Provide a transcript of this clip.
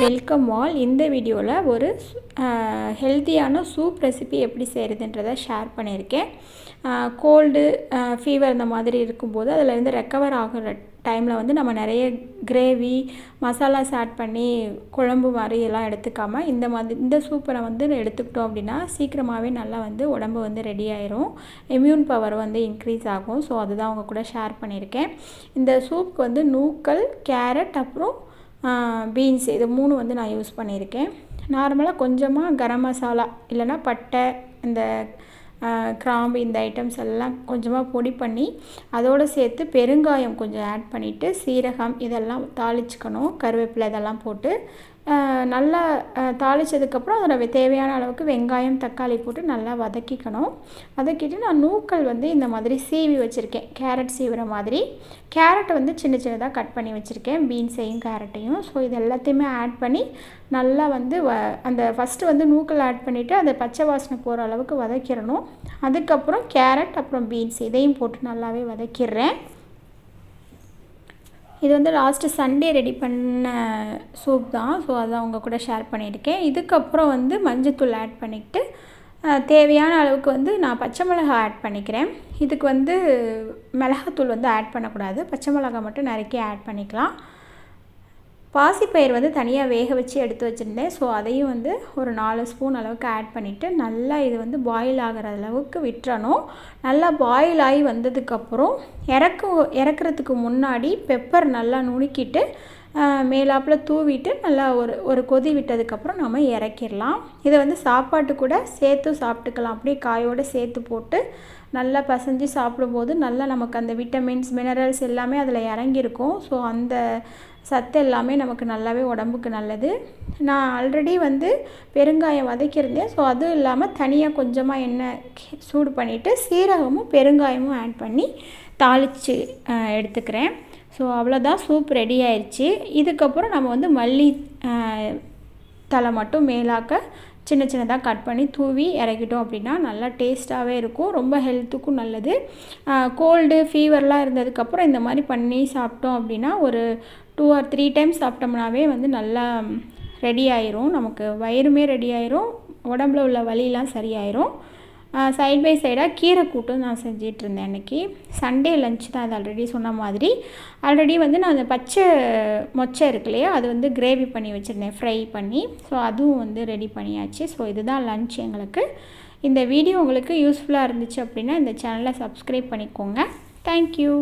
Welcome all. இந்த வீடியோவில் ஒரு ஹெல்த்தியான சூப் ரெசிபி எப்படி செய்கிறதுன்றதை ஷேர் பண்ணியிருக்கேன். கோல்டு ஃபீவர் இந்த மாதிரி இருக்கும்போது அதிலேருந்து ரெக்கவர் ஆகிற டைமில் வந்து நம்ம நிறைய கிரேவி மசாலாஸ் ஆட் பண்ணி குழம்பு மாதிரி எல்லாம் எடுத்துக்காமல் இந்த சூப்பை வந்து எடுத்துக்கிட்டோம் அப்படின்னா சீக்கிரமாகவே நல்லா வந்து உடம்பு வந்து ரெடி ஆயிரும், இம்யூன் பவர் வந்து இன்க்ரீஸ் ஆகும். ஸோ அதுதான் அவங்க கூட ஷேர் பண்ணியிருக்கேன். இந்த சூப்புக்கு வந்து நூக்கல், கேரட், அப்புறம் பீன்ஸ் இது 3 வந்து நான் யூஸ் பண்ணியிருக்கேன். நார்மலாக கொஞ்சமாக கரம் மசாலா இல்லைன்னா பட்டை, இந்த கிராம்பு, இந்த ஐட்டம்ஸ் எல்லாம் கொஞ்சமாக பொடி பண்ணி அதோடு சேர்த்து பெருங்காயம் கொஞ்சம் ஆட் பண்ணிவிட்டு சீரகம் இதெல்லாம் தாளிச்சுக்கணும். கருவேப்பிலை இதெல்லாம் போட்டு நல்லா தாளித்ததுக்கப்புறம் அதில் தேவையான அளவுக்கு வெங்காயம், தக்காளி போட்டு நல்லா வதக்கிக்கணும். வதக்கிட்டு நான் நூக்கல் வந்து இந்த மாதிரி சீவி வச்சுருக்கேன், கேரட் சீவுற மாதிரி. கேரட்டை வந்து சின்ன சின்னதாக கட் பண்ணி வச்சுருக்கேன், பீன்ஸையும் கேரட்டையும். ஸோ இது எல்லாத்தையுமே ஆட் பண்ணி நல்லா வந்து அந்த ஃபஸ்ட்டு வந்து நூக்கல் ஆட் பண்ணிவிட்டு அதை பச்சை வாசனை போகிற அளவுக்கு வதக்கிடணும். அதுக்கப்புறம் கேரட் அப்புறம் பீன்ஸ் இதையும் போட்டு நல்லாவே வதக்கிடுறேன். இது வந்து லாஸ்ட்டு சண்டே ரெடி பண்ண சூப் தான். ஸோ அதை அவங்க கூட ஷேர் பண்ணியிருக்கேன். இதுக்கப்புறம் வந்து மஞ்சத்தூள் ஆட் பண்ணிக்கிட்டு தேவையான அளவுக்கு வந்து நான் பச்சை மிளகாய் ஆட் பண்ணிக்கிறேன். இதுக்கு வந்து மிளகாத்தூள் வந்து ஆட் பண்ணக்கூடாது, பச்சை மிளகாய் மட்டும் நறுக்கி ஆட் பண்ணிக்கலாம். பாசிப்பயிர் வந்து தனியாக வேக வச்சு எடுத்து வச்சுருந்தேன். ஸோ அதையும் வந்து ஒரு 4 ஸ்பூன் அளவுக்கு ஆட் பண்ணிவிட்டு நல்லா இது வந்து பாயில் ஆகிற அளவுக்கு விட்டுறணும். நல்லா பாயில் ஆகி வந்ததுக்கப்புறம் இறக்குறதுக்கு முன்னாடி பெப்பர் நல்லா நுணுக்கிட்டு மேலாப்பில் தூவிட்டு நல்லா ஒரு கொதி விட்டதுக்கப்புறம் நம்ம இறக்கிடலாம். இதை வந்து சாப்பாட்டு கூட சேர்த்து சாப்பிட்டுக்கலாம். அப்படியே காயோடு சேர்த்து போட்டு நல்லா பசைஞ்சு சாப்பிடும்போது நல்லா நமக்கு அந்த விட்டமின்ஸ், மினரல்ஸ் எல்லாமே அதில் இறங்கியிருக்கும். ஸோ அந்த சத்து எல்லாமே நமக்கு நல்லாவே உடம்புக்கு நல்லது. நான் ஆல்ரெடி வந்து பெருங்காயம் வதக்கியிருந்தேன். ஸோ அதுவும் இல்லாமல் தனியாக கொஞ்சமாக எண்ணெய் சூடு பண்ணிவிட்டு சீரகமும் பெருங்காயமும் ஆட் பண்ணி தாளித்து எடுத்துக்கிறேன். ஸோ அவ்வளோதான், சூப் ரெடி ஆயிடுச்சு. இதுக்கப்புறம் நம்ம வந்து மல்லி தலை மட்டும் மேலாக்க சின்ன சின்னதாக கட் பண்ணி தூவி இறக்கிட்டோம் அப்படின்னா நல்லா டேஸ்ட்டாகவே இருக்கும், ரொம்ப ஹெல்த்துக்கும் நல்லது. கோல்டு ஃபீவர்லாம் இருந்ததுக்கப்புறம் இந்த மாதிரி பண்ணி சாப்பிட்டோம் அப்படின்னா ஒரு 2 or 3 டைம்ஸ் சாப்பிட்டோம்னாவே வந்து நல்லா ரெடி ஆயிரும், நமக்கு வயிறுமே ரெடி ஆயிரும், உடம்புல உள்ள வலியெலாம் சரியாயிரும். சைட் பை சைடாக கீரை கூட்டும் நான் செஞ்சிட்ருந்தேன். அன்றைக்கி சண்டே லஞ்ச் தான். அது ஆல்ரெடி சொன்ன மாதிரி ஆல்ரெடி வந்து நான் அந்த பச்சை மொச்சை இருக்கு இல்லையா, அது வந்து கிரேவி பண்ணி வச்சுருந்தேன், ஃப்ரை பண்ணி. ஸோ அதுவும் வந்து ரெடி பண்ணியாச்சு. ஸோ இதுதான் லஞ்ச் எங்களுக்கு. இந்த வீடியோ உங்களுக்கு யூஸ்ஃபுல்லாக இருந்துச்சு அப்படின்னா இந்த சேனலை சப்ஸ்கிரைப் பண்ணிக்கோங்க. தேங்க்யூ.